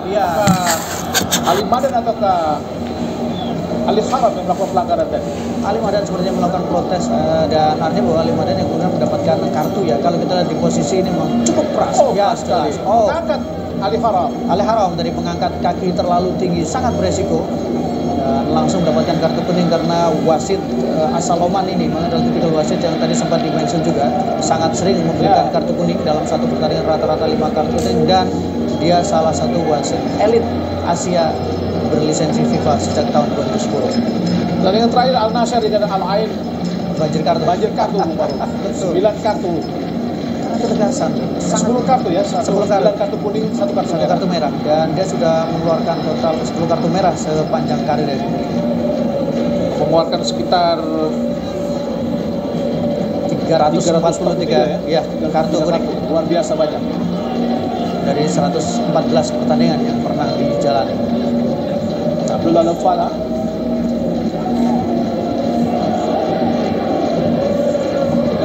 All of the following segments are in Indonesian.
Iya. Ali Madan ataukah Ali Haram yang melakukan pelanggaran tadi? Ali Madan sepertinya melakukan protes dan artinya bahwa Ali Madan yang kemudian mendapatkan kartu ya. Kalau kita lihat di posisi ini memang cukup keras. Ya sekali. Angkat Ali Haram. Ali Haram dari mengangkat kaki terlalu tinggi sangat beresiko dan langsung mendapatkan kartu kuning karena wasit asal Oman ini adalah tipikal wasit yang tadi sempat di-mention juga sangat sering memberikan kartu kuning dalam satu pertandingan rata-rata 5 kartu kuning dan dia salah satu wasit elit Asia berlisensi FIFA sejak tahun 2010. Pertandingan terakhir Al Nassr dengan Al Ain Banjir kartu Bung Baru. 9 kartu. Ketegasan. 10 kartu ya, 10 9 kartu kuning, 1 kartu merah. Dan dia sudah mengeluarkan total 10 kartu merah sepanjang karir dari mengeluarkan sekitar 343 ya kartu kuning. Luar biasa banyak. Dari 114 pertandingan yang pernah dijalani. Abdullah Lafala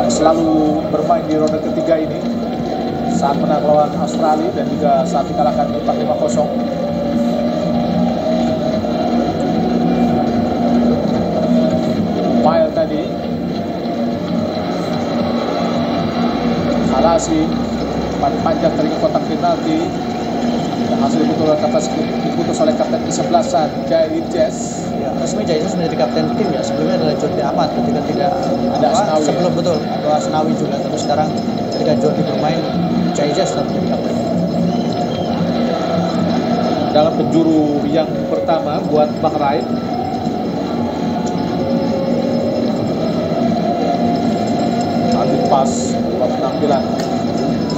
selalu bermain di ronde ketiga ini saat menang lawan Australia dan juga saat dikalahkan 4-5-0. Mail tadi Alasi panjang dari kotak penalti dan hasil diputus oleh kapten kesebelasan Jai Jazz. Ya, resmi Jai Jazz menjadi kapten tim ya. Sebelumnya adalah Jordi Amat ketika tidak ada Asnawi. Sebelum betul atau Asnawi juga. Tapi sekarang ketika Jordi bermain Jai Jazz tetap menjadi kapten. Dalam penjuru yang pertama buat Bahrain. Ambil pas buat penampilan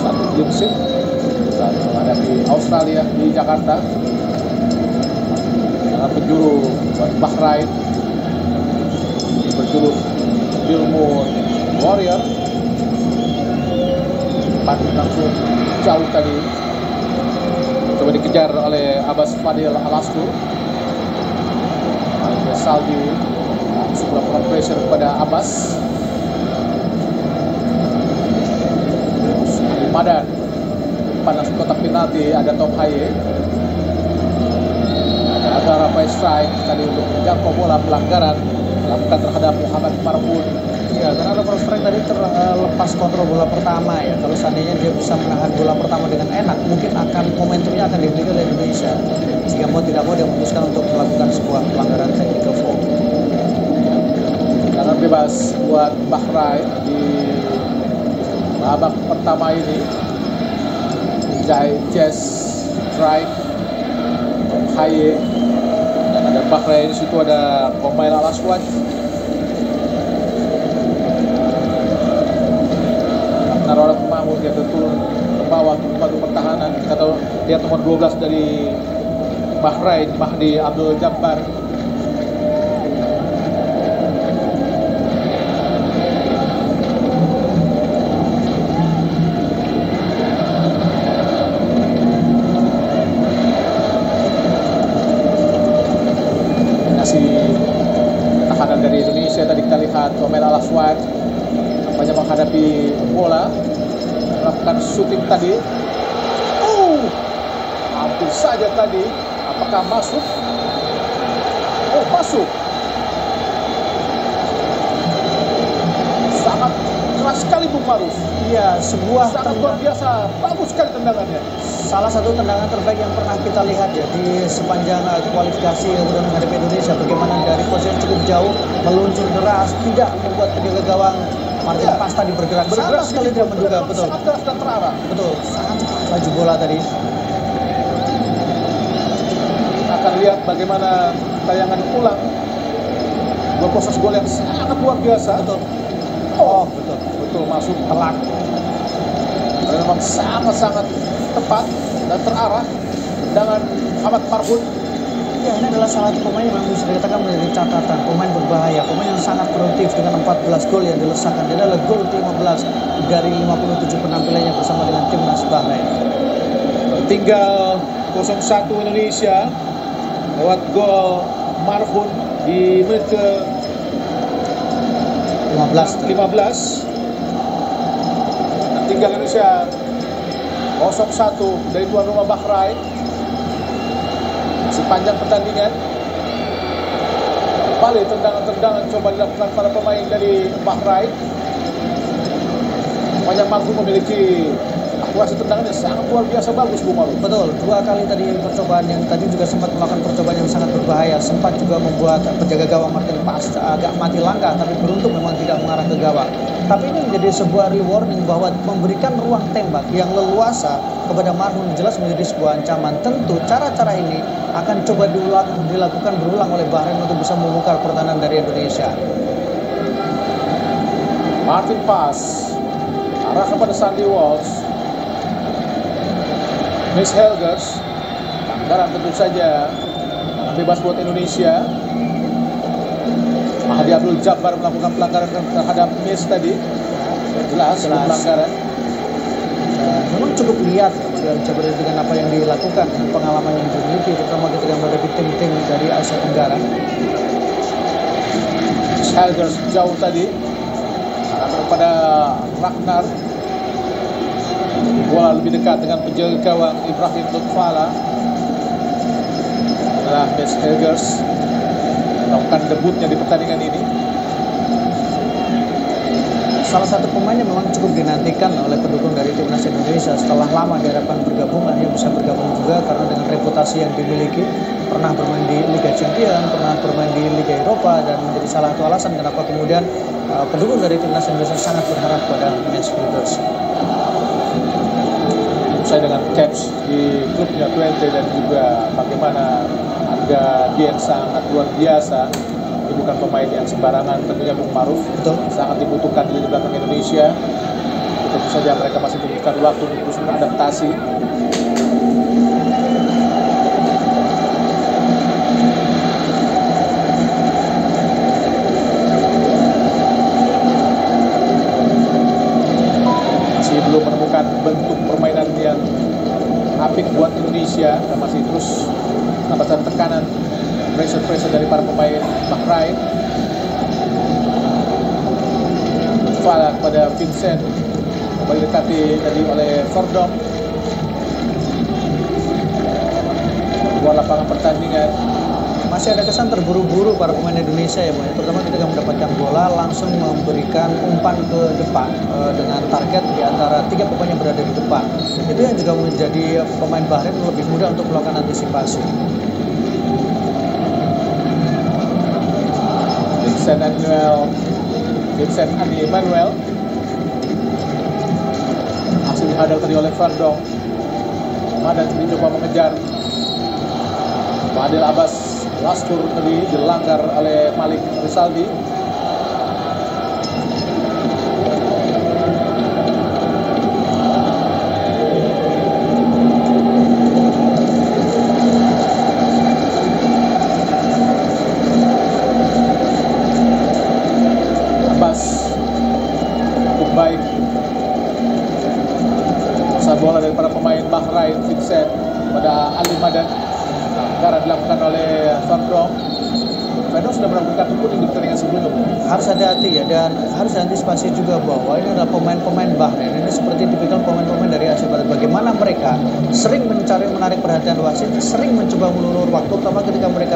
satu clean sheet dan menghadapi Australia di Jakarta. Dalam penjuru buat Bahrain berjuluk Bilmo Warrior. Langsung jauh tadi coba dikejar oleh Abbas Fadil Alasku. Saldi langsung melakukan pressure kepada Abbas. Madan panas kotak penalti, ada Tom Haye, ada Rafael Strike tadi untuk menjangkau bola pelanggaran dilakukan terhadap Muhammad Marhun. Ya, karena Rafael Strike tadi terlepas kontrol bola pertama ya. Kalau seandainya dia bisa menahan bola pertama dengan enak, mungkin momentumnya akan dimiliki oleh Indonesia. Sehingga mau tidak mau dia memutuskan untuk melakukan sebuah pelanggaran technical foul. Karena bebas buat Bahrain di babak pertama ini. Jai Jazz Strike, Haye, dan ada Bahrain di situ, ada Komail Al Aswad. Narorat Mahmud yang turun ke bawah untuk membantu pertahanan. Kita tahu dia nomor 12 dari Bahrain, Mahdi Abdul Jabbar. Tahanan dari Indonesia tadi kita lihat Komail Al Aswad banyak menghadapi bola, melakukan shooting tadi. Hampir saja tadi, apakah masuk? Oh, masuk. Sangat keras sekali Bung Maruf. Iya, sangat luar biasa, bagus sekali tendangannya. Salah satu tendangan terbaik yang pernah kita lihat ya di sepanjang kualifikasi yang sudah menghadapi Indonesia. Bagaimana dari posisi cukup jauh, meluncur deras, tidak membuat penjaga gawang Martin Pas tadi bergerak sekali tidak menduga. Betul. Sangat keras dan terarah. Betul, sangat cepat laju bola tadi. Kita akan lihat bagaimana tayangan ulang dua proses gol yang sangat luar biasa. Betul. Betul masuk telak. Memang sangat tepat dan terarah tendangan Ahmad Marhun. Ya, ini adalah salah satu pemain yang memang bisa dikatakan menjadi catatan, pemain berbahaya, pemain yang sangat produktif dengan 14 gol yang dilesakan. Dia adalah gol ke-15 dari 57 penampilannya bersama dengan timnas Bahrain. Tinggal 0-1 Indonesia lewat gol Marhun di menit ke 15. Tinggal Indonesia 0-1 dari tuan rumah Bahrain. Sepanjang pertandingan kembali tendangan-tendangan coba dilakukan para pemain dari Bahrain. Banyak mampu memiliki akurasi tendangan yang sangat luar biasa bagus, Bung Maru. Betul, 2 kali tadi percobaan yang tadi juga sempat melakukan percobaan yang sangat berbahaya, sempat juga membuat penjaga gawang Martin Paes agak mati langkah, tapi beruntung memang tidak mengarah ke gawang. Tapi ini menjadi sebuah warning bahwa memberikan ruang tembak yang leluasa kepada Marhum jelas menjadi sebuah ancaman. Tentu cara-cara ini akan coba dilakukan berulang oleh Bahrain untuk bisa membongkar pertahanan dari Indonesia. Martin Paes arah kepada Sandy Walsh. Miss Helgers, pelanggaran tentu saja bebas buat Indonesia. Mahdi Abdul Jabbar melakukan pelanggaran terhadap Miss tadi. Jelas. Pelanggaran. Memang cukup lihat Jabbar dengan apa yang dilakukan, pengalaman yang dimiliki, terutama ketika menghadapi tim-tim dari Asia Tenggara. Miss Helgers jauh tadi kepada Ragnar. Bola lebih dekat dengan penjaga gawang Ibrahim Lutfala. Adalah Miss Helgers melakukan debutnya di pertandingan ini. Salah satu pemain yang memang cukup dinantikan oleh pendukung dari timnas Indonesia setelah lama diharapkan bergabung, akhirnya bisa bergabung juga karena dengan reputasi yang dimiliki, pernah bermain di Liga Champions, pernah bermain di Liga Eropa, dan menjadi salah satu alasan kenapa kemudian pendukung dari timnas Indonesia sangat berharap pada Miss Helgers. Saya dengan caps di klubnya Twente dan juga bagaimana harga dia yang sangat luar biasa. Ini bukan pemain yang sembarangan tentunya, Bung Maruf. Betul. Sangat dibutuhkan di belakang Indonesia. Tentu saja mereka masih membutuhkan waktu untuk terus beradaptasi. Masih belum menemukan bentuk permainan yang apik buat Indonesia dan masih terus mendapatkan tekanan pressure dari para pemain Bahrain. Fala kepada Vincent, kembali dekati tadi oleh Verdonk. Luar lapangan pertandingan. Masih ada kesan terburu-buru para pemain Indonesia ya, terutama ketika mendapatkan bola langsung memberikan umpan ke depan dengan target di antara 3 pemain yang berada di depan. Itu yang juga menjadi pemain Bahrain lebih mudah untuk melakukan antisipasi. Vincent Andi Emmanuel masih dihadang tadi oleh Verdonk. Madan mencoba mengejar. Fadil Abbas Lastur tadi dilanggar oleh Malik Rizaldi. Abbas cukup baik. Masa bola dari para pemain Bahrain. Vincent pada Ali Madan. Pelanggaran dilakukan oleh Verdonk. Verdonk sudah melakukan kartu kuning di pertandingan sebelumnya. Harus hati-hati ya, dan harus antisipasi juga bahwa ini adalah pemain-pemain Bahrain. Ini seperti tipikal pemain-pemain dari Asia Barat. Bagaimana mereka sering menarik perhatian wasit, sering mencoba melulur waktu, terutama ketika mereka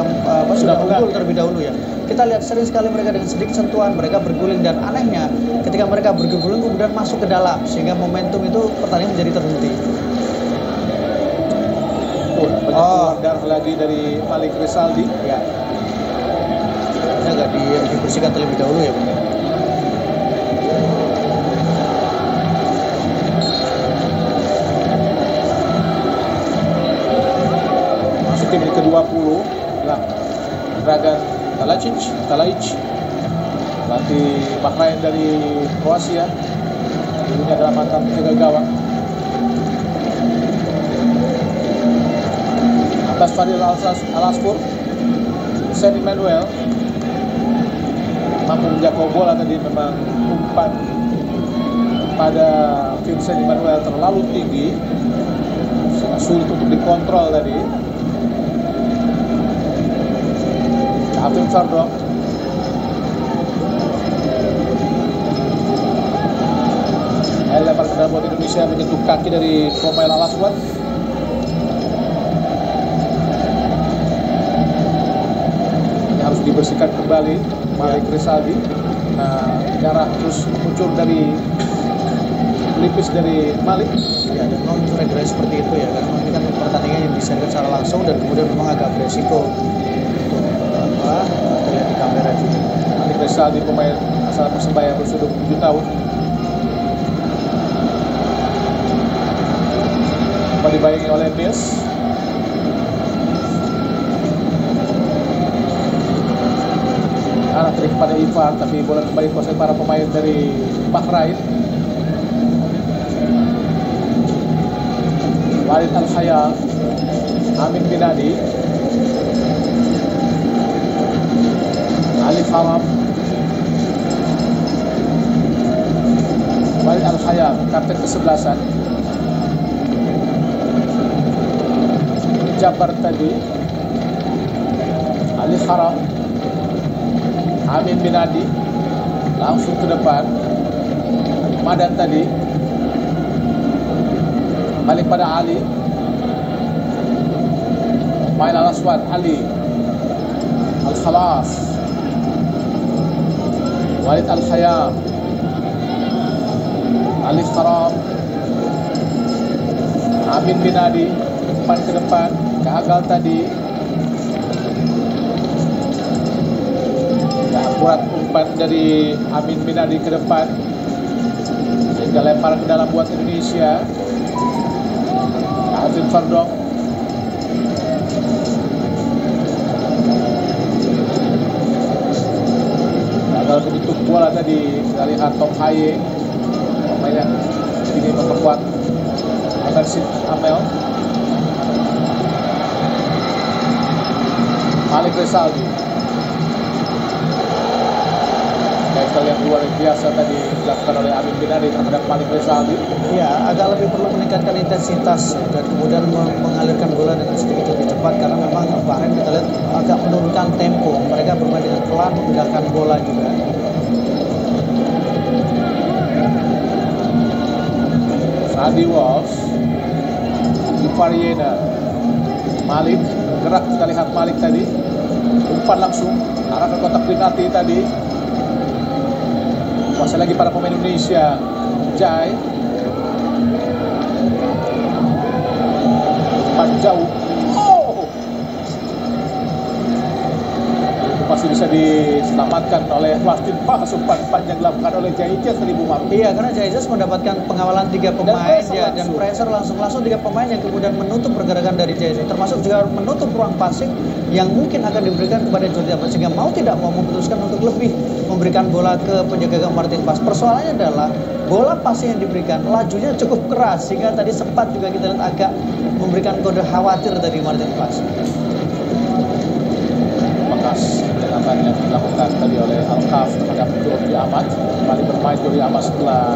sudah unggul terlebih dahulu ya. Kita lihat sering sekali mereka dengan sedikit sentuhan mereka berguling, dan anehnya ketika mereka berguling kemudian masuk ke dalam sehingga momentum itu pertandingan menjadi terhenti. Banyak darah lagi dari Malik Rizaldi. Ya. Ini agak dibersihkan terlebih dahulu ya. Masuk ke menit ke-20. Nah, Dragan Talajic pelatih Bahrain dari Kroasia. Dulunya adalah mantan penjaga gawang. Atas Fadil Al-Asfur, Vincent Emmanuel mampu menjangkau bola tadi, memang umpan pada Vincent Emmanuel terlalu tinggi, sangat sulit untuk dikontrol tadi. Alvin Verdonk Lempar ke dalam buat Indonesia, menyentuh kaki dari pemain Al Aswad. Ini harus dibersihkan kembali Malik Rizaldi. Nah, darah terus muncul dari pelipis dari Malik. Ya, dan memang regresi seperti itu ya, karena ini kan pertandingan yang disajikan secara langsung dan kemudian memang agak beresiko untuk terlihat di kamera juga. Malik Rizaldi, pemain asal Persebaya berusia 27 tahun. Dibayangi oleh Nils. Arah trik pada Ivan, tapi bola kembali kuasai para pemain dari Bahrain. Walid Al-Khayal, Amin Binadi, Ali Faram, Walid Al-Khayal, kapten ke-11. Jabar tadi, Ali Haram, Amin Binadi, langsung ke depan. Madan tadi, balik pada Ali, main Al Aswad, Ali, Al Khalas, Walid Al Khayam, Ali Haram, Amin Binadi, umpan ke depan, gagal tadi. Tidak akurat umpan dari Amin Binadi ke depan, sehingga lempar ke dalam buat Indonesia. Alvin Fardong, gagal menyentuh bola tadi. Kita lihat Tom Haye, pemain yang ini memperkuat Persib Amel. Malik Rizaldi, tackle yang luar biasa tadi dilakukan oleh Amin Binadi terhadap Malik Rizaldi. Ya, agak lebih perlu meningkatkan intensitas dan kemudian mengalirkan bola dengan sedikit lebih cepat, karena memang Bahrain kita lihat agak menurunkan tempo. Mereka bermain dengan pelan, memindahkan bola juga. Sandy Walsh, Ivariena, Malik gerak. Kita lihat Malik tadi, umpan langsung arah ke kotak penalti tadi. Kuasai lagi para pemain Indonesia. Jai, umpan jauh. Oh, masih bisa diselamatkan oleh Wastin Pas. Umpan panjang dilakukan oleh Jaijas tadi, Bung Maru. Iya, karena Jaijas mendapatkan pengawalan 3 pemain ya, dan pressure langsung 3 pemain yang kemudian menutup pergerakan dari Jaijas, termasuk juga menutup ruang passing yang mungkin akan diberikan kepada Jordi Amat, sehingga mau tidak mau memutuskan untuk lebih memberikan bola ke penjaga gawang Martin Pas. Persoalannya adalah bola passing yang diberikan lajunya cukup keras, sehingga tadi sempat juga kita lihat agak memberikan kode khawatir dari Martin Pas. Bekas pendekatan yang dilakukan tadi oleh Alkaf terhadap Jordi Amat. Kembali bermain Jordi Amat setelah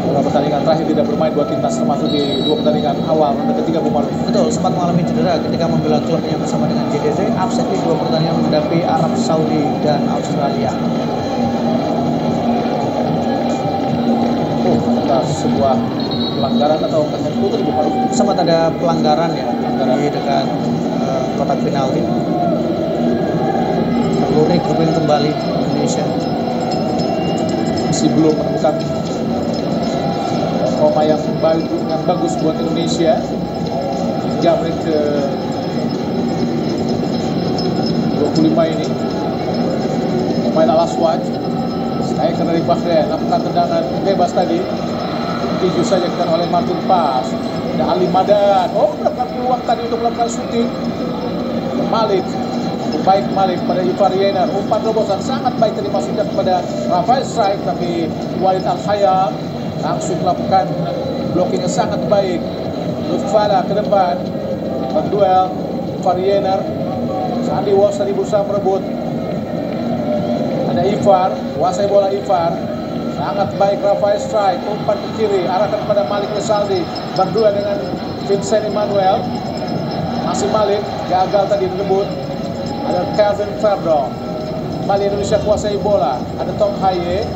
beberapa pertandingan terakhir tidak bermain buat timnas, termasuk di 2 pertandingan awal ronde ketiga, Bung Maru. Betul, sempat mengalami cedera ketika membela klubnya bersama dengan JDZ, absen di 2 pertandingan menghadapi Arab Saudi dan Australia. Ada sebuah pelanggaran atau kehendak tadi, Bung Maru? Sempat ada pelanggaran ya di dekat kotak penalti. Perlu regrouping kembali Indonesia. Masih belum menemukan koma yang bagus buat Indonesia. Hingga menit ke 25 ini, pemain Al Aswad striker dari Bahrain lakukan tendangan bebas tadi, dituju saja oleh Martin Pas. Ada Ali Madan, mendapatkan peluang tadi untuk melakukan shooting. Malik, baik Malik pada Ivariena, umpan terobosan sangat baik tadi masukkan kepada Rafael Strike, tapi Walid Al-Khayam langsung melakukan blocking yang sangat baik. Lutfala ke depan, berduel Ivariena. Sandy Walsh tadi berusaha merebut. Ada Ivar, kuasai bola Ivar, sangat baik Rafael Strike, umpan ke kiri, arahkan kepada Malik Rizaldi, berduel dengan Vincent Emmanuel. Masih Malik, gagal tadi merebut. Ada Kevin Fardong, kembali Indonesia kuasai bola. Ada Tom Haye,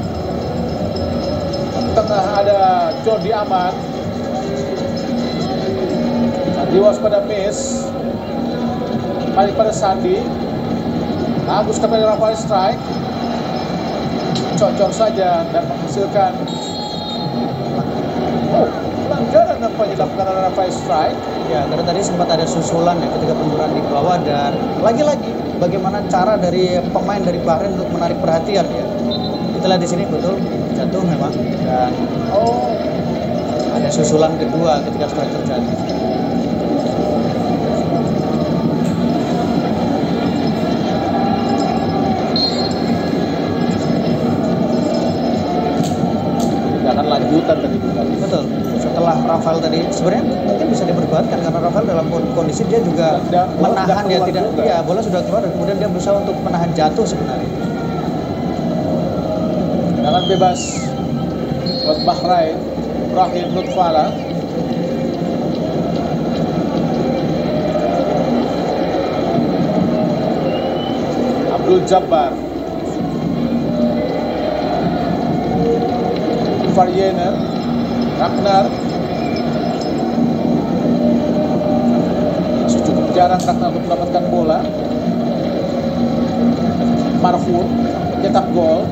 tengah ada Jordi Amat. Diwas pada Miss. Balik pada Sandi. Bagus kembali Rafael strike. Cocok saja dan menghasilkan pelanggaran apa yang dilakukan oleh Rafael strike. Ya, karena tadi sempat ada susulan ya ketika benturan di bawah, dan lagi-lagi bagaimana cara dari pemain dari Bahrain untuk menarik perhatian ya. Kita lihat di sini betul jatuh memang, dan ada susulan kedua ketika strike terjadi. Tindakan lanjutan tadi. Betul. Setelah Rafael tadi sebenarnya mungkin bisa diperdebatkan karena Rafael dalam kondisi dia juga menahan ya, tidak juga. Ya bola sudah keluar dan kemudian dia berusaha untuk menahan jatuh sebenarnya. Tendangan bebas buat Bahrain. Ibrahim Lutfala. Abdul Jabbar. Variener. Ragnar. Masih cukup jarang Ragnar untuk mendapatkan bola. Marfun cetak gol.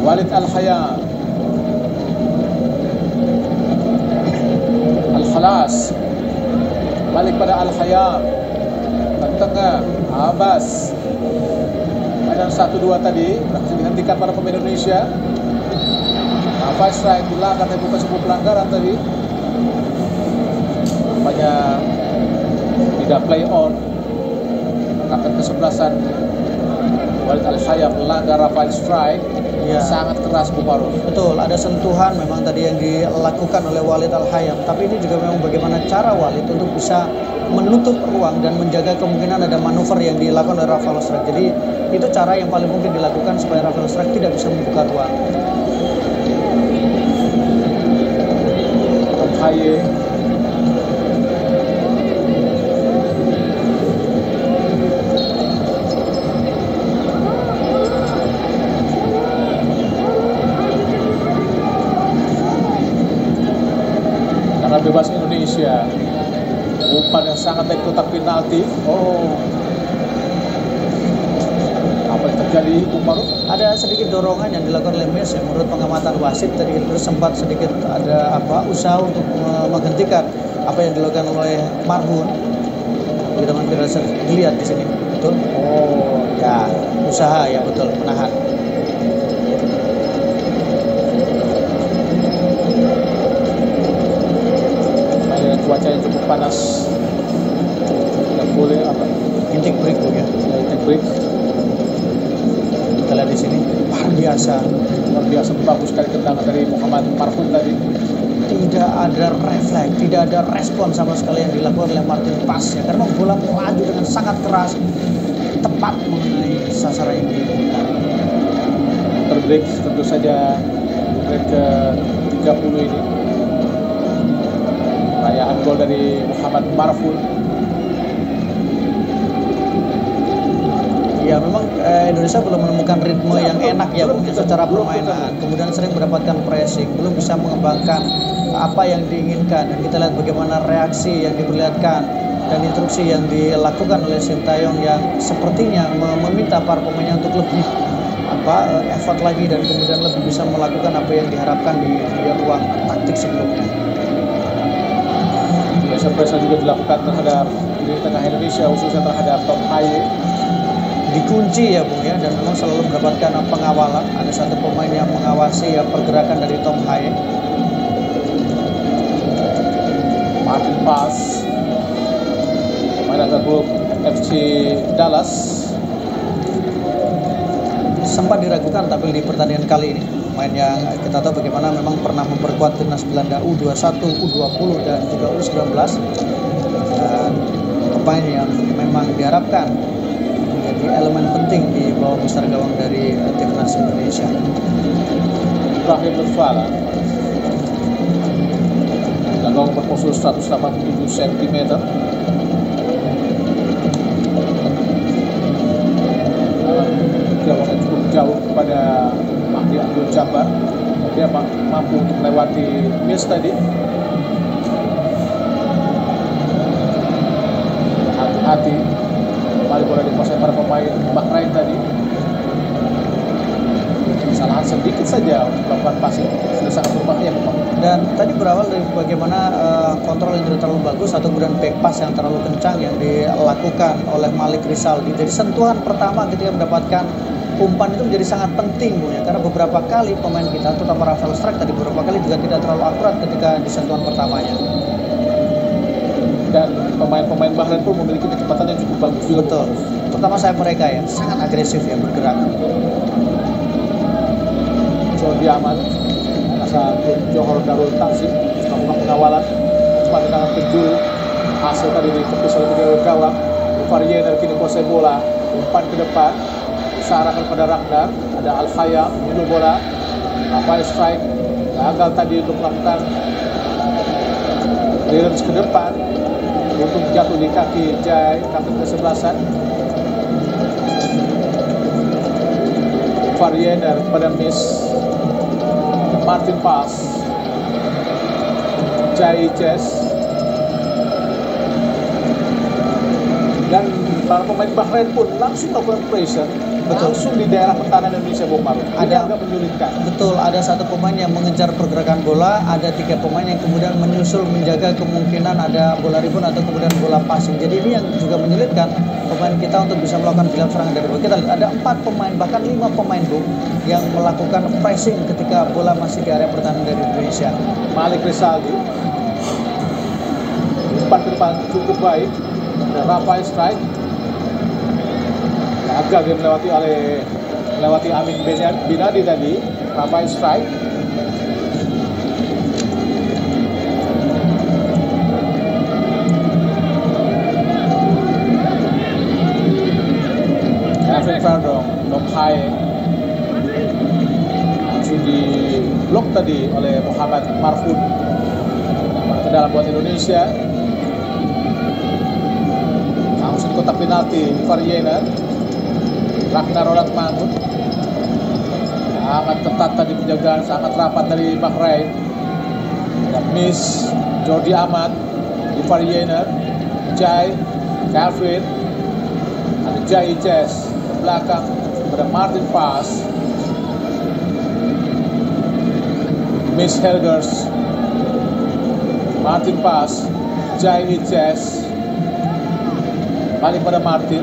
Walid Al-Hayam. Al-Khalas. Balik pada Al-Hayam. Tengah Abbas. Mainan 1-2 tadi berhasil dihentikan para pemain Indonesia. Rafael strike dilanggar, tapi bukan sebuah pelanggaran tadi. Nampaknya tidak play on. Kapten kesebelasan Walid Al-Hayam melanggar Rafael strike. Ya. Sangat keras Bumaru. Betul, ada sentuhan memang tadi yang dilakukan oleh Walid Al-Hayam. Tapi ini juga memang bagaimana cara Walid untuk bisa menutup ruang dan menjaga kemungkinan ada manuver yang dilakukan oleh Rafael strike. Jadi itu cara yang paling mungkin dilakukan supaya Rafael strike tidak bisa membuka ruang. Haye. Karena bebas Indonesia. Umpan yang sangat baik kotak penalti. Apa yang terjadi Umaru? Ada sedikit dorongan yang dilakukan oleh Mes yang menurut pengamatan wasit tadi terus sempat sedikit ada usaha untuk menghentikan apa yang dilakukan oleh Marhun. Kita bisa dilihat di sini, betul? Ya, usaha ya betul menahan. Cuaca yang cukup panas. Tidak boleh intake break ya. Intake break. Kita lihat di sini luar biasa bagus sekali tendangan dari Muhammad Marfun tadi. Tidak ada refleks, tidak ada respon sama sekali yang dilakukan oleh Martin Pas ya, karena bola melaju dengan sangat keras, tepat mengenai sasaran yang diinginkan. Terbreak tentu saja break ke 30 ini. Rayaan gol dari Muhammad Marfun. Ya memang Indonesia belum menemukan ritme yang enak ya mungkin secara permainan. Kemudian sering mendapatkan pressing, belum bisa mengembangkan apa yang diinginkan. Dan kita lihat bagaimana reaksi yang diperlihatkan dan instruksi yang dilakukan oleh Sintayong yang sepertinya meminta para pemainnya untuk lebih effort lagi dan kemudian lebih bisa melakukan apa yang diharapkan di ruang taktik sebelumnya. Pressure juga dilakukan terhadap di tengah Indonesia, khususnya terhadap Tom Haye. Dikunci ya Bung ya, dan memang selalu mendapatkan pengawalan. Ada satu pemain yang mengawasi ya pergerakan dari Tom Haye. Martin Pas, pemain grup FC Dallas, sempat diragukan tapi di pertandingan kali ini pemain yang kita tahu bagaimana memang pernah memperkuat timnas Belanda U21, U20 dan juga U19, dan pemain yang memang diharapkan menjadi elemen penting di bawah besar gawang dari timnas Indonesia. Ibrahim Lutfala, gawang berpostur 187 cm. Gawangnya cukup jauh kepada Mahdi Abdul Jabbar. Dia mampu untuk melewati miss tadi. Hati-hati, kembali bola dikuasai para pemain Bahrain tadi. Kesalahan sedikit saja untuk melakukan passing sudah sangat berbahaya memang. Dan tadi berawal dari bagaimana kontrol yang tidak terlalu bagus atau kemudian back pass yang terlalu kencang yang dilakukan oleh Malik Rizaldi. Jadi sentuhan pertama ketika mendapatkan umpan itu menjadi sangat penting, Bu, ya, karena beberapa kali pemain kita, terutama Rafael Strike tadi beberapa kali juga tidak terlalu akurat ketika di sentuhan pertamanya. Dan pemain-pemain Bahrain pun memiliki kecepatan yang cukup bagus juga. Betul. Terutama saya mereka ya sangat agresif ya bergerak. Jordi Amat, asal Johor Darul Tanzim melakukan pengawalan, cepat dengan kejul. Hasil tadi ditepis oleh penjaga gawang. Varian dari kini kuasai bola, umpan ke depan, diarahkan pada Ragnar. Ada Al Khayyam, minum bola. Rafael Strike gagal tadi untuk melakukan clearance ke depan. Untuk jatuh di kaki Jai, kaki ke-11-an. Variener pada miss. Martin pass. Jai Chess. Dan para pemain Bahrain pun langsung melakukan pressure. Betul. Langsung di daerah pertahanan Indonesia, Bung Maru. Ada agak menyulitkan. Betul, ada satu pemain yang mengejar pergerakan bola, ada 3 pemain yang kemudian menyusul menjaga kemungkinan ada bola rebound atau kemudian bola passing. Jadi ini yang juga menyulitkan pemain kita untuk bisa melakukan gelar serangan dari bola. Kita lihat ada 4 pemain bahkan 5 pemain, Bu, yang melakukan pressing ketika bola masih di area pertahanan dari Indonesia. Malik Rizaldi. Umpan ke depan cukup baik. Dan Rafael Strike. Gagal dia melewati Amin Binadi tadi. Rafael Strike. Kevin Verdong, Lompai langsung di blok tadi oleh Muhammad Marfun. Ke dalam buat Indonesia. Langsung di kotak penalti Variener. Ragnar Roland Mahmud. Sangat ketat tadi penjagaan, sangat rapat dari Bahrain. Dan miss Jordi Amat di Variener. Jai, Calvin. Ada Jai Chess ke belakang pada Martin pass. Miss Helgers. Martin pass. Jai Chess. Balik pada Martin.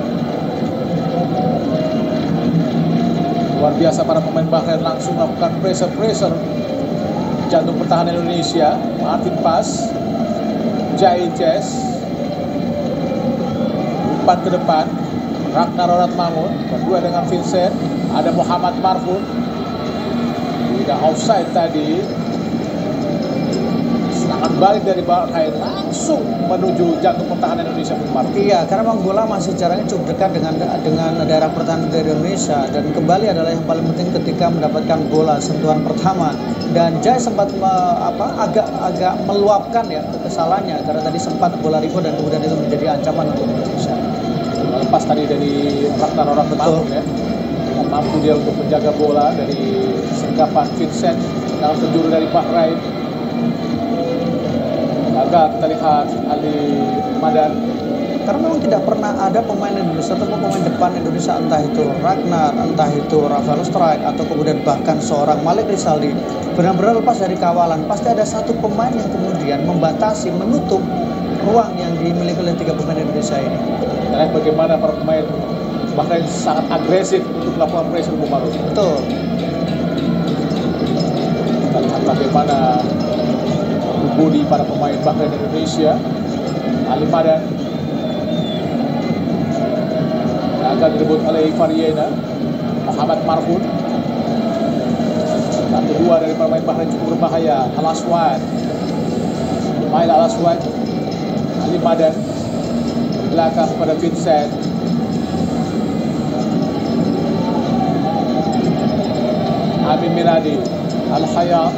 Luar biasa para pemain Bahrain langsung melakukan pressure jantung pertahanan Indonesia. Martin pass. Jai Chess. Umpan ke depan. Ragnar Roland Mahmud berdua dengan Vincent. Ada Muhammad Marfun. Tidak offside tadi. Serangan balik dari Bahrain langsung menuju jantung pertahanan Indonesia. Iya, karena memang bola masih jaraknya cukup dekat dengan daerah pertahanan dari Indonesia, dan kembali adalah yang paling penting ketika mendapatkan bola sentuhan pertama. Dan Jai sempat agak meluapkan ya kesalahannya karena tadi sempat bola rebound dan kemudian itu menjadi ancaman untuk Indonesia. Lepas tadi dari Ragnar Roland Mahmud ya. Dan mampu dia untuk menjaga bola dari singkapan Vincent dalam penjuru dari Bahrain. Gagal kita lihat Ali Madan. Karena memang tidak pernah ada pemain Indonesia atau pemain depan Indonesia, entah itu Ragnar, entah itu Rafael Strike, atau kemudian bahkan seorang Malik Rizaldi, benar-benar lepas dari kawalan. Pasti ada satu pemain yang kemudian membatasi, menutup ruang yang dimiliki oleh 3 pemain Indonesia ini. Kita lihat bagaimana para pemain Bahrain sangat agresif untuk melakukan pressure Bumaru. Betul. Kita lihat bagaimana bodi para pemain Bahrain Indonesia. Ali Madan akan direbut oleh Variena. Muhammad Marfun. Dan kedua dari pemain Bahrain cukup berbahaya. Al-Aswad. Mail Al-Aswad. Ali Madan. Belakang pada Vincent. Amin Miradi. Al Khayyam.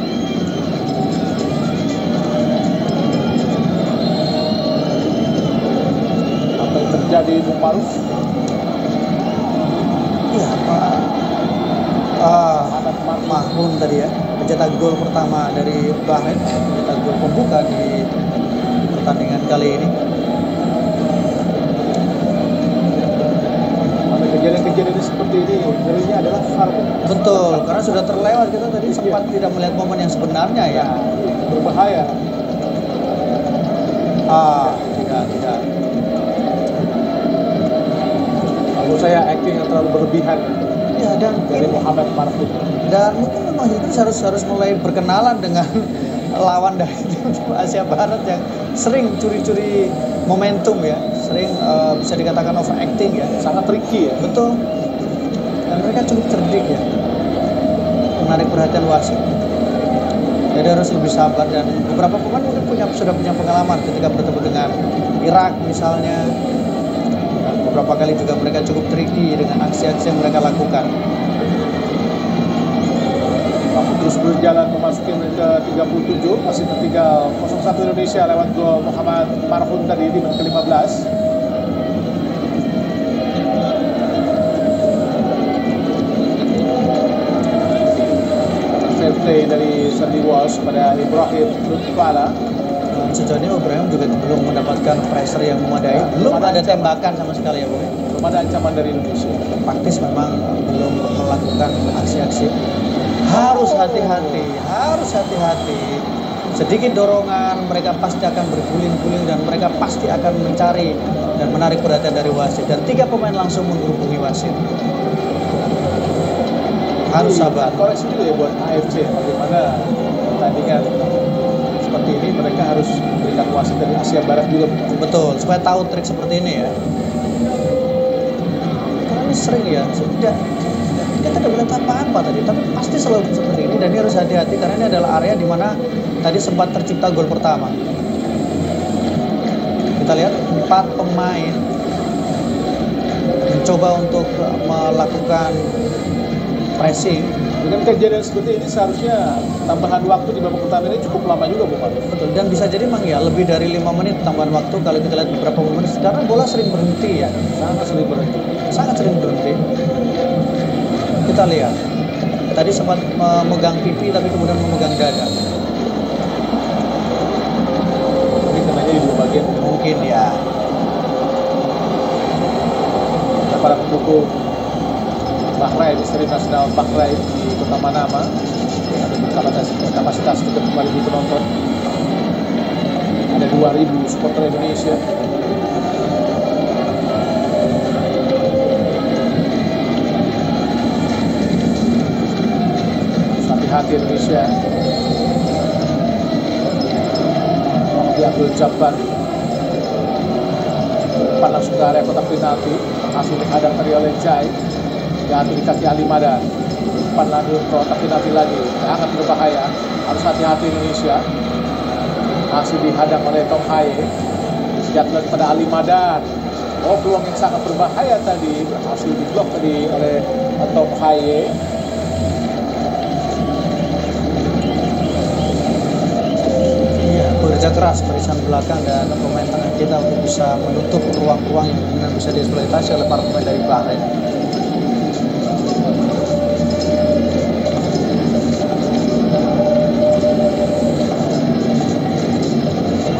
Apa yang terjadi Bung Maruf? Iya, tadi ya, mencetak gol pertama dari Bahrain, mencetak gol pembuka di pertandingan kali ini. Pada kejadian-kejadian seperti ini, ngerinya adalah VAR. Betul, karena sudah terlewat, kita tadi sempat tidak melihat momen yang sebenarnya ya. Berbahaya. Tidak. Menurut saya acting yang terlalu berlebihan Ya, dan dari Muhammad Marfud. Dan mungkin memang Inggris harus mulai berkenalan dengan lawan dari Asia Barat yang sering curi-curi momentum ya, sering bisa dikatakan overacting ya, Sangat tricky ya. betul. Dan mereka cukup cerdik ya, menarik perhatian wasit. Jadi harus lebih sabar, dan beberapa pemain mungkin sudah punya pengalaman ketika bertemu dengan Irak misalnya. Dan beberapa kali juga mereka cukup tricky dengan aksi-aksi yang mereka lakukan. Waktu terus berjalan memasuki menit ke-37, masih tertinggal 0-1 Indonesia lewat gol Muhammad Marhum tadi di menit ke-15. Fair play dari Sandy Walsh pada Ibrahim Lutfala. Sejauh ini Ibrahim juga belum mendapatkan pressure yang memadai, belum ada tembakan sama sekali ya Bu. Belum ada ancaman dari Indonesia. Praktis memang belum melakukan aksi-aksi. Harus hati-hati. Sedikit dorongan, mereka pasti akan berguling-guling dan mereka pasti akan mencari dan menarik perhatian dari wasit. Dan 3 pemain langsung menghubungi wasit. Harus sabar. Koreksi dulu ya buat AFC, bagaimana pertandingan seperti ini mereka harus memberikan wasit dari Asia Barat juga. Betul, supaya tahu trik seperti ini ya. Karena ini sering ya, kita tidak boleh apa-apa tadi, tapi pasti selalu seperti ini, dan ini harus hati-hati karena ini adalah area di mana tadi sempat tercipta gol pertama. Kita lihat 4 pemain mencoba untuk melakukan pressing. Dengan kejadian seperti ini seharusnya tambahan waktu di babak pertama ini cukup lama juga Bu Maruf. Betul, dan bisa jadi memang ya lebih dari 5 menit tambahan waktu kalau kita lihat beberapa menit, karena bola sering berhenti ya, sangat sering berhenti. Kita lihat tadi sempat memegang pipi tapi kemudian memegang dada. Mungkin kenanya di 2 bagian. Mungkin ya. Nah, para pendukung Bahrain, Stadion Nasional Bahrain di Kota Manama ada berkapasitas untuk kembali di penonton. Ada 2.000 supporter Indonesia. Hati Indonesia. Di Abdul Jabbar depan langsung ke area kotak penalti, hasil dihadang tadi oleh Jai, jatuh di kaki Ali Madan. Depan langsung ke kotak penalti lagi, sangat berbahaya, harus hati-hati Indonesia. Hasil dihadang oleh Tom Haye, jatuh lagi pada Ali Madan. Oh, peluang yang sangat berbahaya tadi, berhasil diblok tadi oleh Tom Haye. Bekerja keras barisan belakang dan pemain tengah kita untuk bisa menutup ruang-ruang yang kemudian bisa dieksploitasi oleh para pemain dari Bahrain.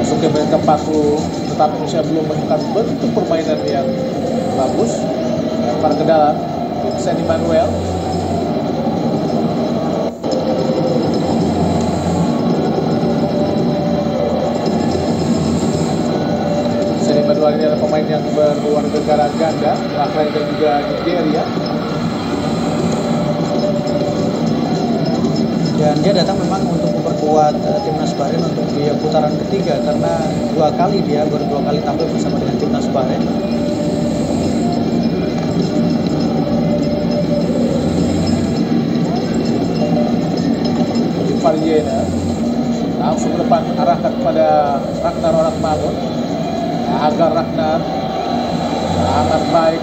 Masuk ke menit ke-40, tetapi Indonesia belum menemukan bentuk permainan yang bagus. Lempar ke dalam, Sandy Manuel. Ini adalah pemain yang berwarga negara ganda, Bahrain dan juga Nigeria. Dan dia datang memang untuk memperkuat timnas Bahrain untuk di putaran ketiga, karena 2 kali dia baru 2 kali tampil bersama dengan timnas Bahrain. Di Faryena langsung ke depan arahkan kepada Ragnar Oratmangun. Agar Ragnar sangat baik,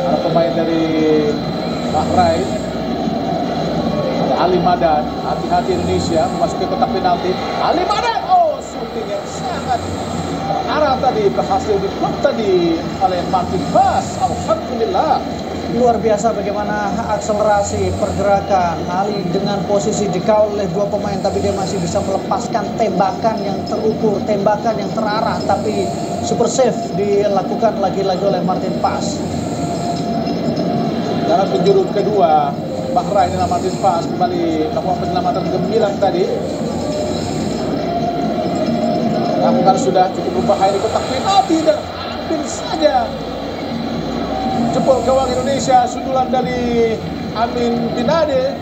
para pemain dari Bahrain. Ada Ali Madan, hati-hati Indonesia memasuki kotak penalti. Ali Madan, oh, shooting yang sangat arah tadi, berhasil diblok tadi oleh Martin Bas. Alhamdulillah Luar biasa bagaimana akselerasi pergerakan Ali dengan posisi dikawal oleh dua pemain, tapi dia masih bisa melepaskan tembakan yang terukur, tembakan yang terarah, tapi super save dilakukan lagi-lagi oleh Martin Paes. Dalam penjuru kedua, Bahrain dengan Martin Paes kembali melakukan penyelamatan gemilang tadi. Lakukan sudah cukup berbahaya di kotak penalti dan hampir saja jebol gawang Indonesia. Sundulan dari Amin Binade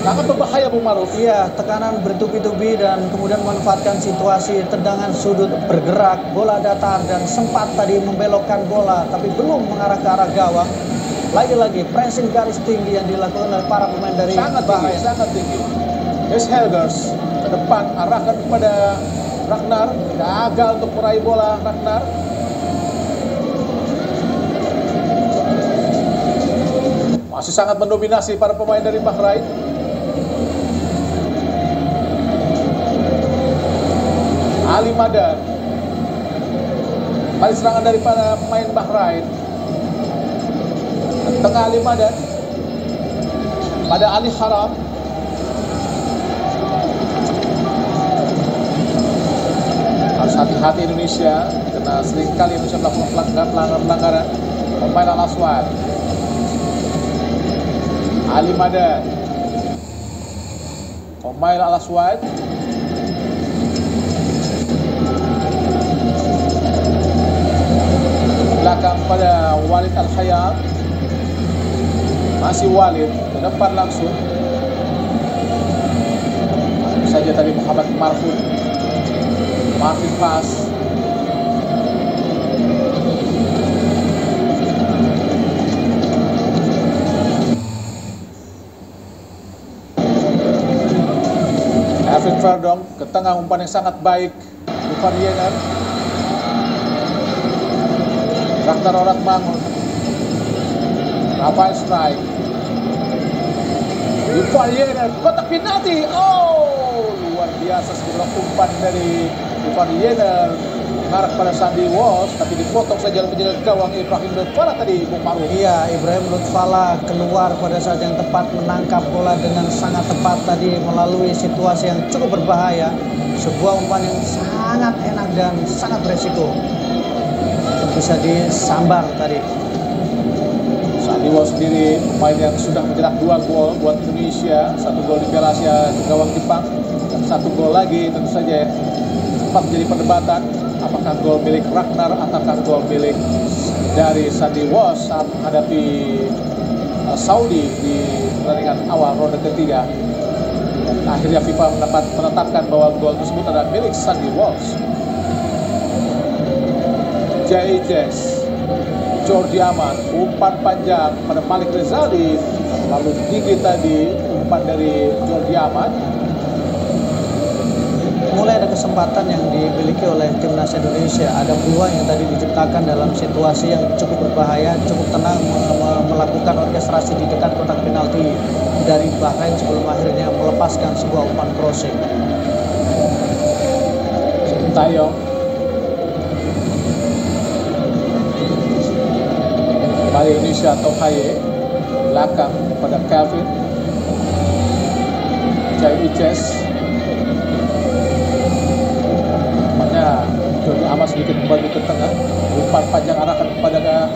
sangat berbahaya, Bung Maruf. Iya, tekanan bertubi-tubi dan kemudian memanfaatkan situasi tendangan sudut bergerak, bola datar dan sempat tadi membelokkan bola tapi belum mengarah ke arah gawang. Lagi-lagi pressing garis tinggi yang dilakukan oleh para pemain dari Bahrain. Sangat tinggi. Des Helgers ke depan, arahkan kepada Ragnar, gagal untuk meraih bola Ragnar. Masih sangat mendominasi para pemain dari Bahrain. Ali Madan. Kali serangan dari para pemain Bahrain. Tengah Ali Madan. Pada Ali Haram. Harus hati-hati Indonesia karena seringkali Indonesia melakukan pelanggaran. Pemain Al-Aswad. Ali Madan. Pemain Al-Aswad. Belakang pada Walid Al-Hayat. Masih Walid ke depan langsung. Saja tadi Muhammad Marfud. Martin Paes. Erwin Verdong ke tengah, umpan yang sangat baik. Lupa Yener. Ragnar Oratmangun. Rafael Strike. Lupa Yener. Kotak penalti. Oh, luar biasa sebuah umpan dari Lupa Yener. Mengarah pada Sandy Walsh, tapi dipotong saja oleh penjaga gawang Ibrahim Lutfala tadi, Bung Maruf. Iya, Ibrahim Lutfala keluar pada saat yang tepat, menangkap bola dengan sangat tepat tadi melalui situasi yang cukup berbahaya. Sebuah umpan yang sangat enak dan sangat beresiko. Bisa disambar tadi. Sandy Walsh sendiri pemain yang sudah mencetak 2 gol buat Indonesia, 1 gol di Piala Asia ke gawang Jepang, dan 1 gol lagi tentu saja sempat menjadi perdebatan apakah gol milik Ragnar ataukah gol milik dari Sandy Walsh saat menghadapi Saudi di pertandingan awal ronde ketiga. Dan akhirnya FIFA menetapkan bahwa gol tersebut adalah milik Sandy Walsh. Jais, Jordi Amat, umpan panjang pada Malik Rezali, lalu tinggi tadi umpan dari Jordi Amat. Mulai ada kesempatan yang dimiliki oleh timnas Indonesia. Ada peluang yang tadi diciptakan dalam situasi yang cukup berbahaya, cukup tenang melakukan orkestrasi di dekat kotak penalti dari Bahrain sebelum akhirnya melepaskan sebuah umpan crossing. Sintayong. Kembali Indonesia atau Haye. Belakang pada Calvin. Jai Uces. Jordi Amat sedikit kembali ke tengah, umpan panjang arahkan kepada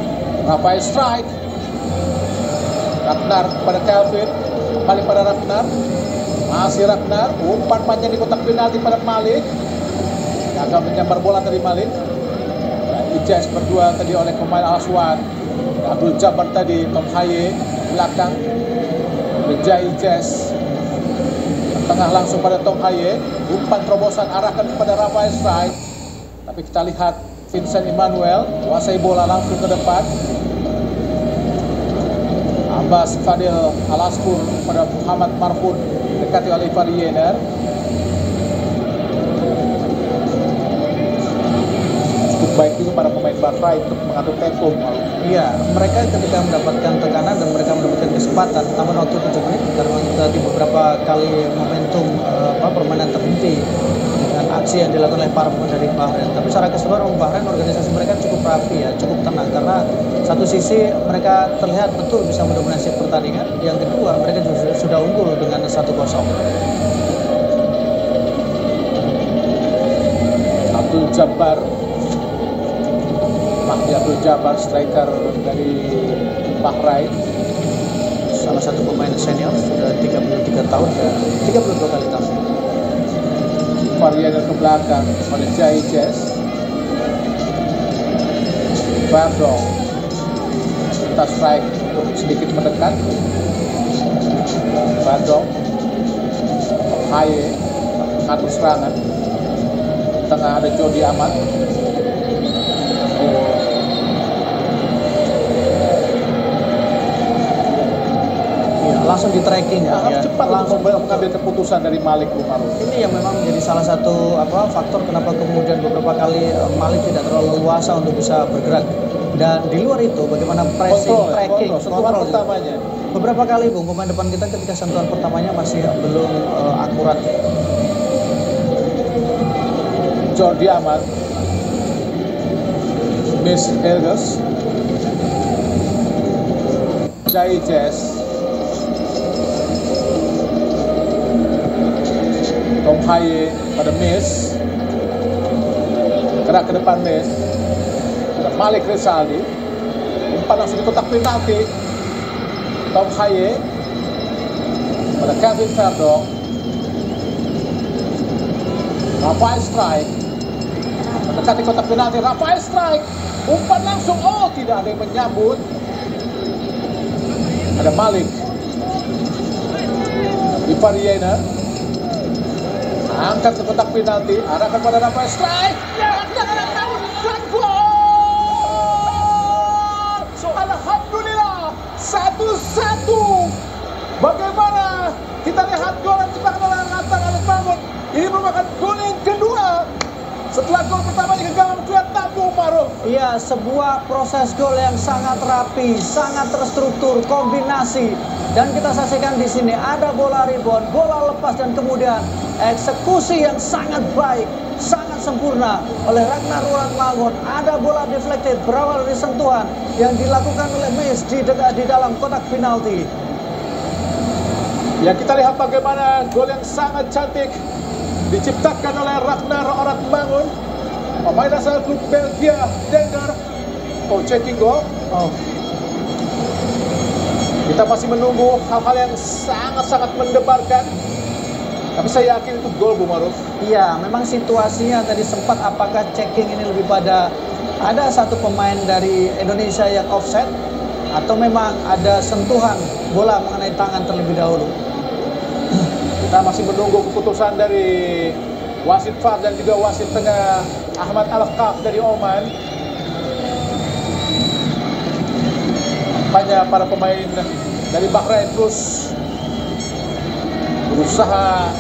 Rafael Strike. Ragnar kepada Calvin, kembali pada Ragnar, masih Ragnar, umpan panjang di kotak penalti pada Malik, gagal menyambar bola dari Malik. Ijaz berdua tadi oleh pemain Al-Aswad. Abdul Jabbar tadi, Tom Haye belakang, Jai Ijaz tengah langsung pada Tom Haye, umpan terobosan arahkan kepada Rafael Strike. Tapi kita lihat Vincent Emmanuel kuasai bola langsung ke depan. Abbas Fadil Alaskur pada Muhammad Marfud, dekati oleh Ivar Yener. Cukup baik juga para pemain Bahrain untuk mengatur tempo. Iya, mereka ketika mendapatkan tekanan dan mereka mendapatkan kesempatan, namun waktu 7 menit karena tadi beberapa kali momentum permainan terhenti dengan aksi yang dilakukan oleh para pemain dari Bahrain. Tapi secara keseluruhan Bahrain, organisasi mereka cukup rapi ya, cukup tenang, karena satu sisi mereka terlihat betul bisa mendominasi pertandingan, yang kedua mereka juga sudah unggul dengan 1-0. Abdul Jabbar, Mahdi Abdul Jabbar, striker dari Bahrain, Salah satu pemain senior, sudah 33 tahun dan 32 kali tampil. Varian ke belakang pada Jai Jazz. Bardong kita strike untuk sedikit mendekat. Bardong Haye ngatur serangan. Tengah ada Jody Amat. Langsung di tracking ya, Harus cepat langsung mengambil keputusan dari Malik Umaruf. Ini yang memang menjadi salah satu faktor kenapa kemudian beberapa kali Malik tidak terlalu leluasa untuk bisa bergerak. Dan di luar itu bagaimana pressing, tracking, kontrol pertamanya. Beberapa kali Bung, pemain depan kita ketika sentuhan pertamanya masih belum akurat. Jordi Amat, Miss Helgers, Jai Jazz, Tom Haye pada Miss, gerak ke depan Miss, ada Malik Rizaldi, umpan langsung di kotak penalti. Tom Haye pada Kevin Verdong, Rafael strike, mendekati kotak penalti. Rafael strike, umpan langsung, oh tidak ada yang menyambut. Ada Malik, Ivariena, angkat ke kotak penalti, arahkan pada Rafael strike, Alhamdulillah 1-1. Bagaimana kita lihat gol yang diciptakan oleh Ratnar Arad Bangun. Ini merupakan gol yang kedua setelah gol pertama di gawang Vietnam, Umaruf. Iya, sebuah proses gol yang sangat rapi, sangat terstruktur, kombinasi. Dan kita saksikan di sini ada bola rebound, bola lepas, dan kemudian eksekusi yang sangat baik, sangat sempurna oleh Ratnar Arad Bangun. Ada bola deflected berawal dari sentuhan yang dilakukan oleh Miss di dalam kotak penalti. Ya, kita lihat bagaimana gol yang sangat cantik diciptakan oleh Ratnar Arad Bangun, pemain asal klub Belgia Dengar. Oh, checking goal. Oh, kita masih menunggu hal-hal yang sangat-sangat mendebarkan. Tapi saya yakin itu gol, Bu Maruf. iya, memang situasinya tadi sempat apakah checking ini lebih pada ada satu pemain dari Indonesia yang offset atau memang ada sentuhan bola mengenai tangan terlebih dahulu. Kita masih menunggu keputusan dari wasit VAR dan juga wasit tengah Ahmad Al-Kaf dari Oman. Banyak para pemain dari Bahrain terus berusaha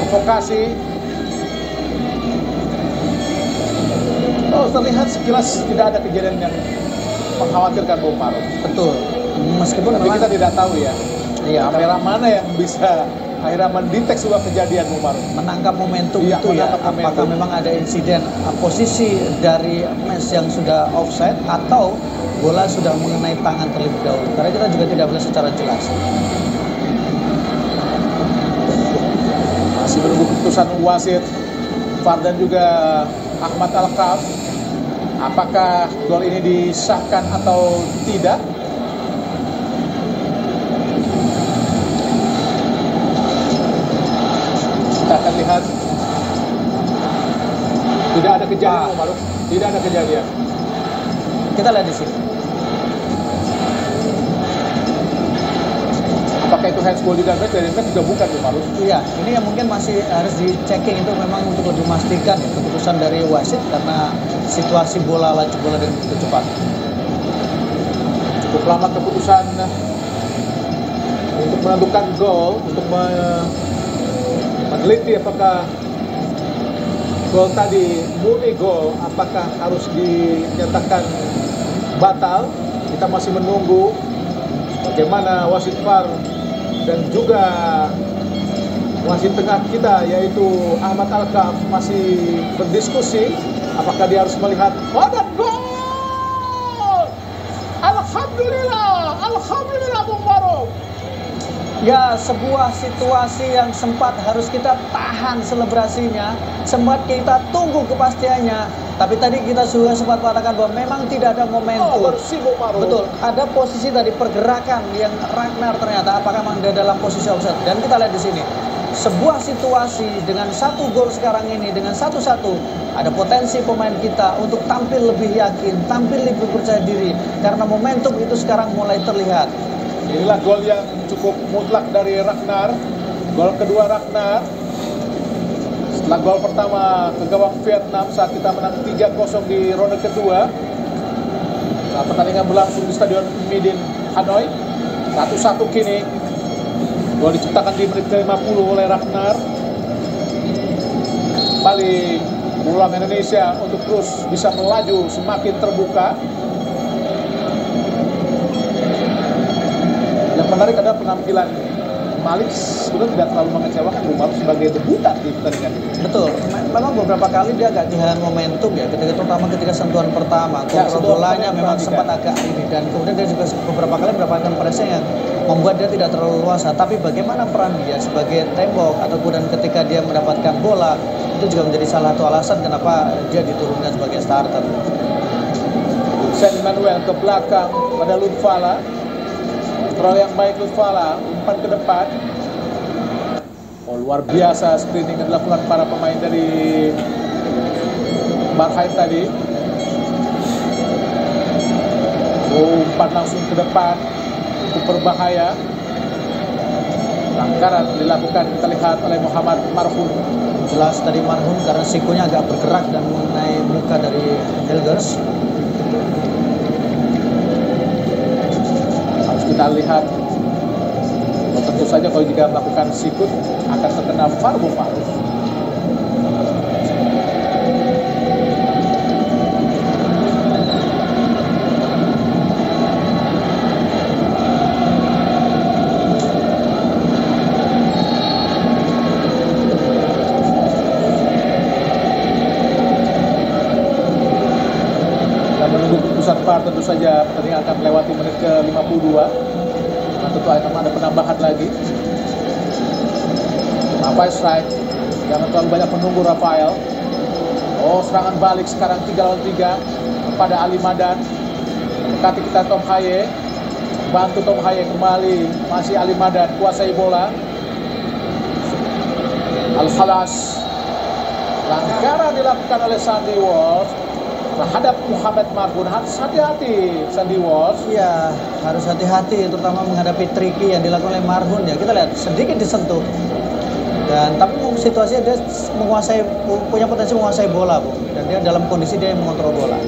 provokasi. Oh, terlihat sekilas tidak ada kejadian yang mengkhawatirkan, Bung Maruf. Betul. Meskipun Tapi memang kita tidak tahu ya, iya, kamera mana yang bisa akhirnya mendetek sebuah kejadian, Bung Maruf. menangkap momentum Iya, itu ya. menangkap momentum. Apakah memang ada insiden posisi dari Mes yang sudah offside atau bola sudah mengenai tangan terlebih dahulu. Karena kita juga tidak melihat secara jelas. Masih menunggu keputusan wasit VAR dan juga Ahmad Al-Kaf. Apakah gol ini disahkan atau tidak? Kita akan lihat. Tidak ada kejadian, Bung Maruf. Tidak ada kejadian. Kita lihat di sini. Apakah itu handsball juga? Dari Mes juga bukan, Bung Maruf. Iya, ini yang mungkin masih harus dicekking itu memang untuk lebih memastikan ya, keputusan dari wasit karena situasi bola, laju bola dengan begitu cepat. Cukup lama keputusan untuk menentukan gol, untuk meneliti apakah gol tadi murni gol, apakah harus dinyatakan batal. Kita masih menunggu bagaimana wasit VAR dan juga Wasit tengah kita yaitu Ahmad Alkaf masih berdiskusi apakah dia harus melihat dan gol. Alhamdulillah Bung Barung. Ya, sebuah situasi yang sempat harus kita tahan selebrasinya, sempat kita tunggu kepastiannya. Tapi tadi kita juga sempat mengatakan bahwa memang tidak ada momentum. Bersih Bung Barung. Betul, ada posisi tadi pergerakan yang Ragnar ternyata apakah memang dia dalam posisi offside. Dan kita lihat di sini, sebuah situasi dengan 1 gol sekarang ini dengan 1-1, ada potensi pemain kita untuk tampil lebih yakin, tampil lebih percaya diri karena momentum itu sekarang mulai terlihat. Inilah gol yang cukup mutlak dari Ragnar. Gol kedua Ragnar setelah gol pertama ke gawang Vietnam saat kita menang 3-0 di ronde kedua. Nah, pertandingan berlangsung di Stadion Midin Hanoi. 1-1 kini. Gol diciptakan di menit ke-50 oleh Ragnar. Kembali peluang Indonesia untuk terus bisa melaju semakin terbuka. Yang menarik adalah penampilan Malik sebenarnya tidak terlalu mengecewakan Bung Barung sebagai debutan di pertandingan ini. Betul, memang beberapa kali dia agak kehilangan momentum ya, terutama ketika sentuhan pertama, kontrol bolanya memang sempat agak ini, dan kemudian dia juga beberapa kali mendapatkan pressing yang membuat dia tidak terlalu luasa. Tapi bagaimana peran dia sebagai tembok atau kemudian ketika dia mendapatkan bola, itu juga menjadi salah satu alasan kenapa dia diturunkan sebagai starter. Sen Manuel ke belakang pada Lutfala. Kontrol yang baik Lutfala, umpan ke depan. Oh, luar biasa screening yang dilakukan para pemain dari Marhain tadi. Oh, umpan langsung ke depan, cukup berbahaya. Pelanggaran dilakukan terlihat oleh Muhammad Marhum. Jelas tadi Marhum karena sikunya agak bergerak dan mengenai muka dari Hilgers. Kita lihat, tentu saja kalau jika melakukan sikut akan terkena VAR Bung Barung. Tentu saja pertandingan akan melewati menit ke-52. Nah, tentu akan ada penambahan lagi. Rafael strike. Jangan terlalu banyak menunggu Rafael. Oh, serangan balik sekarang 3 lawan 3 kepada Ali Madan. Mendekati kita Tom Haye. Bantu Tom Haye kembali. Masih Ali Madan kuasai bola. Al-Khalas. Pelanggaran dilakukan oleh Sandy Walsh terhadap Muhammad Marhum. Harus hati-hati Sandy Walsh. Ya, harus hati-hati terutama menghadapi tricky yang dilakukan oleh Marhum ya. Kita lihat sedikit disentuh. Dan tapi situasinya dia punya potensi menguasai bola, Bu. Dan dia dalam kondisi dia yang mengontrol bola.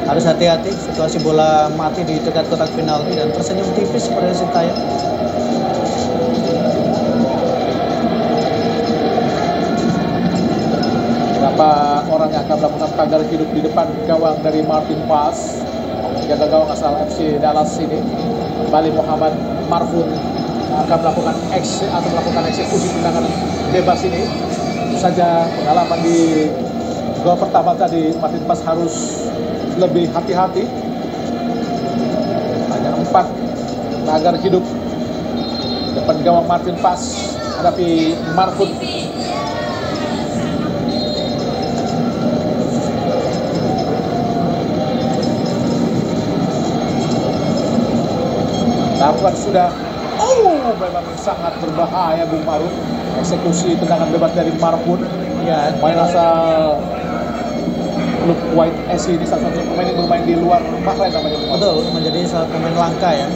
Harus hati-hati situasi bola mati di dekat kotak penalti dan tersenyum tipis seperti Sintayong. Berapa orang yang akan melakukan pagar hidup di depan gawang dari Martin Pass, jaga gawang asal FC Dallas ini. Kembali Muhammad Marhum akan melakukan eksekusi tendangan bebas ini. Tentu saja pengalaman di gol pertama tadi Martin Pass harus lebih hati-hati. Hanya 4 pagar hidup depan gawang Martin Pass hadapi Marhum. Lakukan sudah, memang sangat berbahaya Bung Barung. Eksekusi tendangan bebas dari Marhum. Ya, main asal klub White SC ini salah satu pemain yang bermain di luar Bahrain namanya. Betul, menjadi salah pemain langka ya.